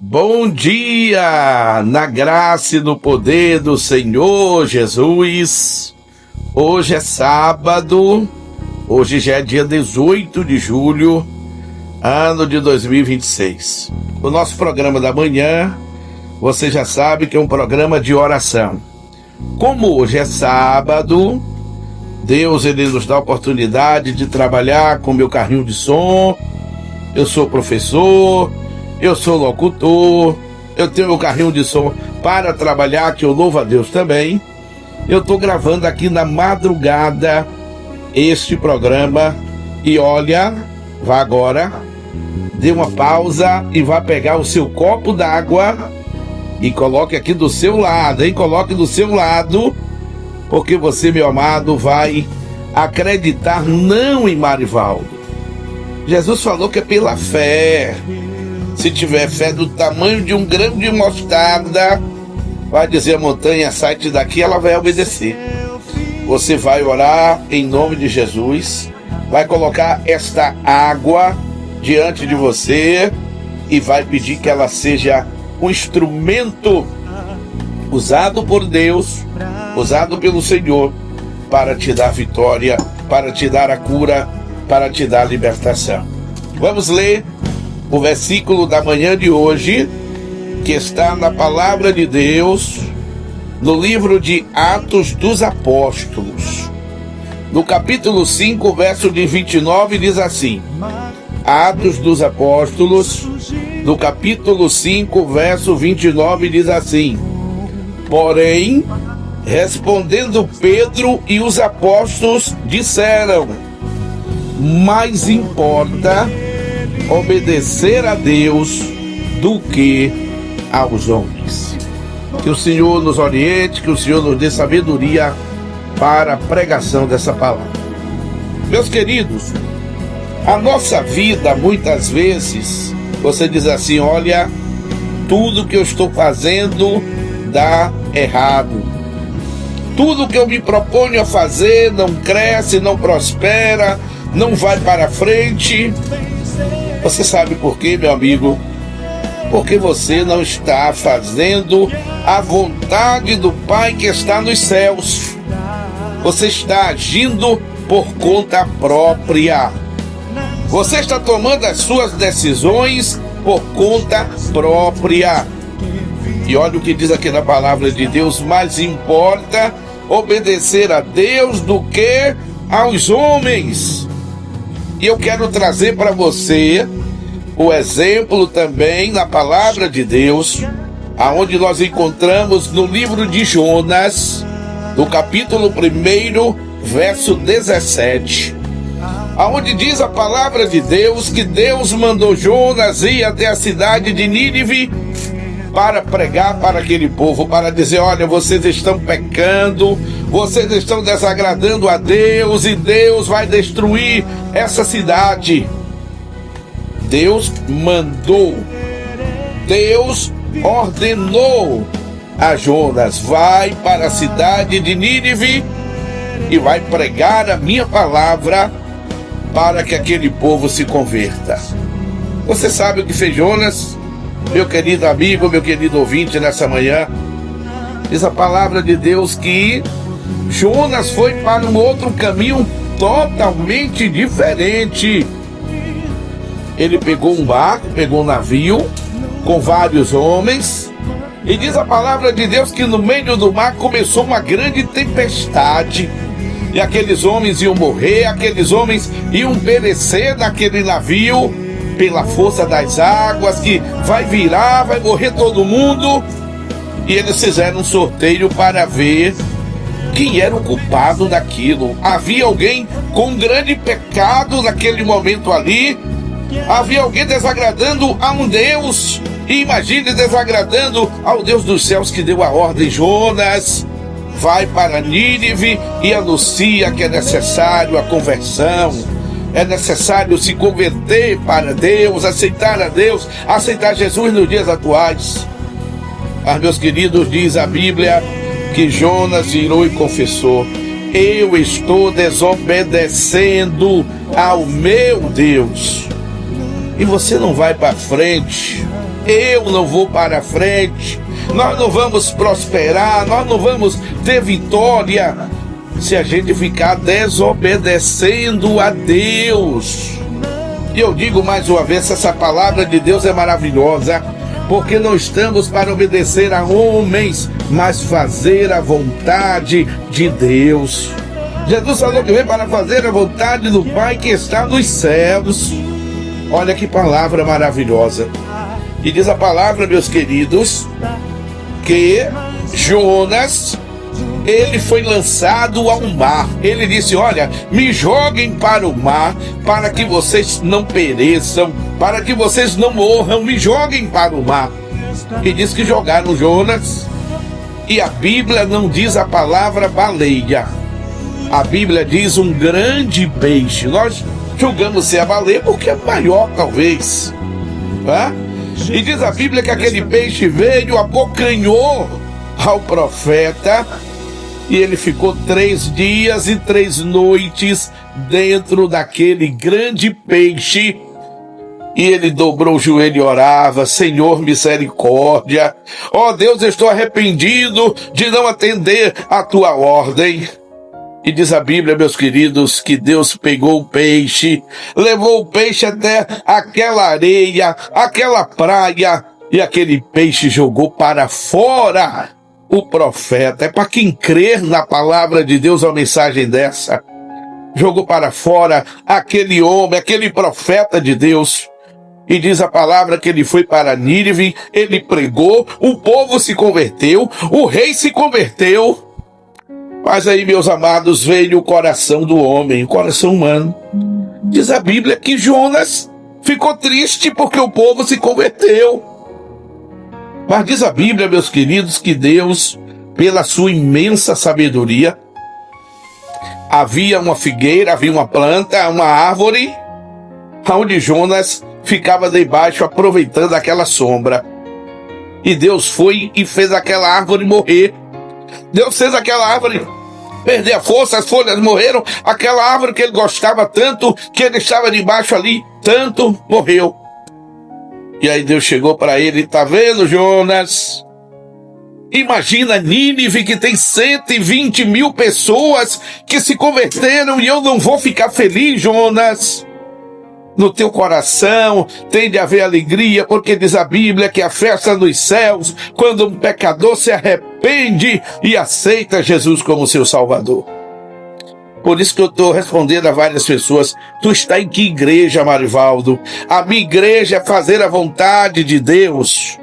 Bom dia, na graça e no poder do Senhor Jesus. Hoje é sábado, hoje já é dia 18 de julho, ano de 2026. O nosso programa da manhã, você já sabe que é um programa de oração. Como hoje é sábado, Deus ele nos dá a oportunidade de trabalhar com meu carrinho de som. Eu sou professor, eu sou locutor, eu tenho meu carrinho de som para trabalhar, que eu louvo a Deus também. Eu estou gravando aqui na madrugada este programa e olha, vá agora, dê uma pausa e vá pegar o seu copo d'água e coloque aqui do seu lado, hein? Coloque do seu lado, porque você, meu amado, vai acreditar não em Marivaldo. Jesus falou que é pela fé. Se tiver fé do tamanho de um grão de mostarda, vai dizer a montanha, sai-te daqui, ela vai obedecer. Você vai orar em nome de Jesus, vai colocar esta água diante de você e vai pedir que ela seja um instrumento usado por Deus, usado pelo Senhor, para te dar vitória, para te dar a cura, para te dar a libertação. Vamos ler o versículo da manhã de hoje, que está na palavra de Deus, no livro de Atos dos Apóstolos. No capítulo 5, verso de 29, diz assim: Atos dos Apóstolos, no capítulo 5, verso 29, diz assim: Porém, respondendo Pedro e os apóstolos disseram: mais importa obedecer a Deus do que aos homens. Que o Senhor nos oriente, que o Senhor nos dê sabedoria para a pregação dessa palavra. Meus queridos, a nossa vida, muitas vezes, você diz assim: olha, tudo que eu estou fazendo dá errado. Tudo que eu me proponho a fazer não cresce, não prospera, não vai para frente. Você sabe por quê, meu amigo? Porque você não está fazendo a vontade do Pai que está nos céus. Você está agindo por conta própria. Você está tomando as suas decisões por conta própria. E olha o que diz aqui na palavra de Deus: mais importa obedecer a Deus do que aos homens. E eu quero trazer para você o exemplo também na palavra de Deus, aonde nós encontramos no livro de Jonas, no capítulo 1, verso 17, aonde diz a palavra de Deus que Deus mandou Jonas ir até a cidade de Nínive para pregar para aquele povo, para dizer: olha, vocês estão pecando, vocês estão desagradando a Deus e Deus vai destruir essa cidade. Deus mandou, Deus ordenou a Jonas: vai para a cidade de Nínive e vai pregar a minha palavra para que aquele povo se converta. Você sabe o que fez Jonas? Meu querido amigo, meu querido ouvinte, nessa manhã, diz a palavra de Deus que Jonas foi para um outro caminho totalmente diferente. Ele pegou um barco, pegou um navio com vários homens, e diz a palavra de Deus que no meio do mar começou uma grande tempestade, e aqueles homens iam morrer, aqueles homens iam perecer naquele navio, pela força das águas, que vai virar, vai morrer todo mundo. E eles fizeram um sorteio para ver quem era o culpado daquilo. Havia alguém com um grande pecado naquele momento ali, havia alguém desagradando a um Deus, e imagine desagradando ao Deus dos céus que deu a ordem: Jonas, vai para Nínive e anuncia que é necessário a conversão. É necessário se converter para Deus, aceitar a Deus, aceitar Jesus nos dias atuais. Mas, meus queridos, diz a Bíblia que Jonas virou e confessou: eu estou desobedecendo ao meu Deus. E você não vai para frente, eu não vou para frente, nós não vamos prosperar, nós não vamos ter vitória se a gente ficar desobedecendo a Deus. E eu digo mais uma vez, essa palavra de Deus é maravilhosa, porque não estamos para obedecer a homens, mas fazer a vontade de Deus. Jesus falou que veio para fazer a vontade do Pai que está nos céus. Olha que palavra maravilhosa. E diz a palavra, meus queridos, que Jonas, ele foi lançado ao mar. Ele disse: olha, me joguem para o mar, para que vocês não pereçam, para que vocês não morram, me joguem para o mar. E diz que jogaram Jonas, e a Bíblia não diz a palavra baleia, a Bíblia diz um grande peixe. Nós julgamos ser a baleia porque é maior, talvez, né? E diz a Bíblia que aquele peixe veio, abocanhou ao profeta, e ele ficou 3 dias e 3 noites dentro daquele grande peixe. E ele dobrou o joelho e orava: Senhor, misericórdia. Ó Deus, eu estou arrependido de não atender a tua ordem. E diz a Bíblia, meus queridos, que Deus pegou o peixe, levou o peixe até aquela areia, aquela praia, e aquele peixe jogou para fora o profeta. É para quem crer na palavra de Deus a mensagem dessa. Jogou para fora aquele homem, aquele profeta de Deus. E diz a palavra que ele foi para Nínive, ele pregou, o povo se converteu, o rei se converteu. Mas aí, meus amados, veio o coração do homem, o coração humano. Diz a Bíblia que Jonas ficou triste porque o povo se converteu. Mas diz a Bíblia, meus queridos, que Deus, pela sua imensa sabedoria, havia uma figueira, havia uma planta, uma árvore, onde Jonas ficava debaixo aproveitando aquela sombra. E Deus foi e fez aquela árvore morrer. Deus fez aquela árvore perder a força, as folhas morreram. Aquela árvore que ele gostava tanto, que ele estava debaixo ali, tanto, morreu. E aí Deus chegou para ele: tá vendo, Jonas? Imagina Nínive, que tem 120 mil pessoas que se converteram, e eu não vou ficar feliz, Jonas? No teu coração tem de haver alegria, porque diz a Bíblia que a festa nos céus, quando um pecador se arrepende e aceita Jesus como seu Salvador. Por isso que eu estou respondendo a várias pessoas: tu está em que igreja, Marivaldo? A minha igreja é fazer a vontade de Deus.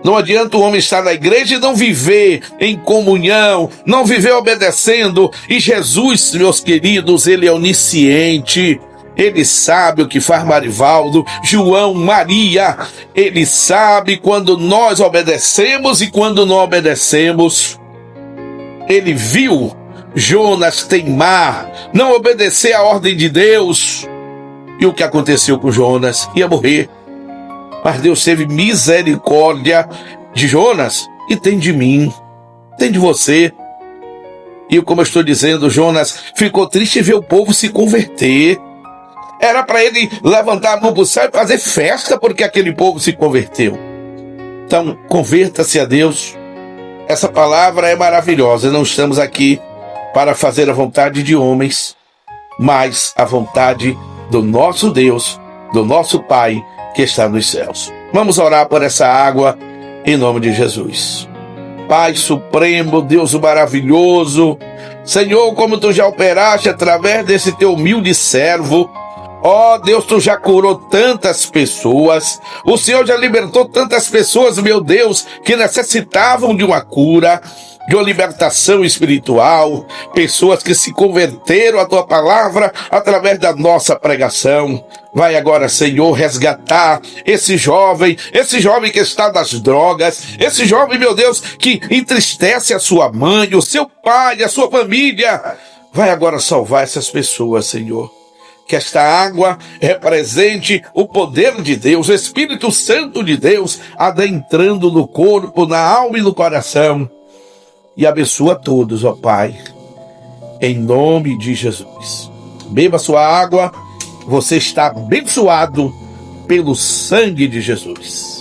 Não adianta o homem estar na igreja e não viver em comunhão, não viver obedecendo. E Jesus, meus queridos, ele é onisciente. Ele sabe o que faz, Marivaldo, João, Maria. Ele sabe quando nós obedecemos e quando não obedecemos. Ele viu Jonas teimar, não obedecer à ordem de Deus. E o que aconteceu com Jonas? Ia morrer. Mas Deus teve misericórdia de Jonas e tem de mim, tem de você. E como eu estou dizendo, Jonas ficou triste em ver o povo se converter. Era para ele levantar a mão para o céu e fazer festa porque aquele povo se converteu. Então, converta-se a Deus. Essa palavra é maravilhosa. Não estamos aqui para fazer a vontade de homens, mas a vontade do nosso Deus, do nosso Pai que está nos céus. Vamos orar por essa água em nome de Jesus. Pai supremo, Deus maravilhoso, Senhor, como tu já operaste através desse teu humilde servo, ó Deus, tu já curou tantas pessoas, o Senhor já libertou tantas pessoas, meu Deus, que necessitavam de uma cura, de uma libertação espiritual, pessoas que se converteram à tua palavra através da nossa pregação. Vai agora, Senhor, resgatar esse jovem que está nas drogas, esse jovem, meu Deus, que entristece a sua mãe, o seu pai, a sua família. Vai agora salvar essas pessoas, Senhor. Que esta água represente o poder de Deus, o Espírito Santo de Deus, adentrando no corpo, na alma e no coração. E abençoa todos, ó Pai, em nome de Jesus. Beba sua água, você está abençoado pelo sangue de Jesus.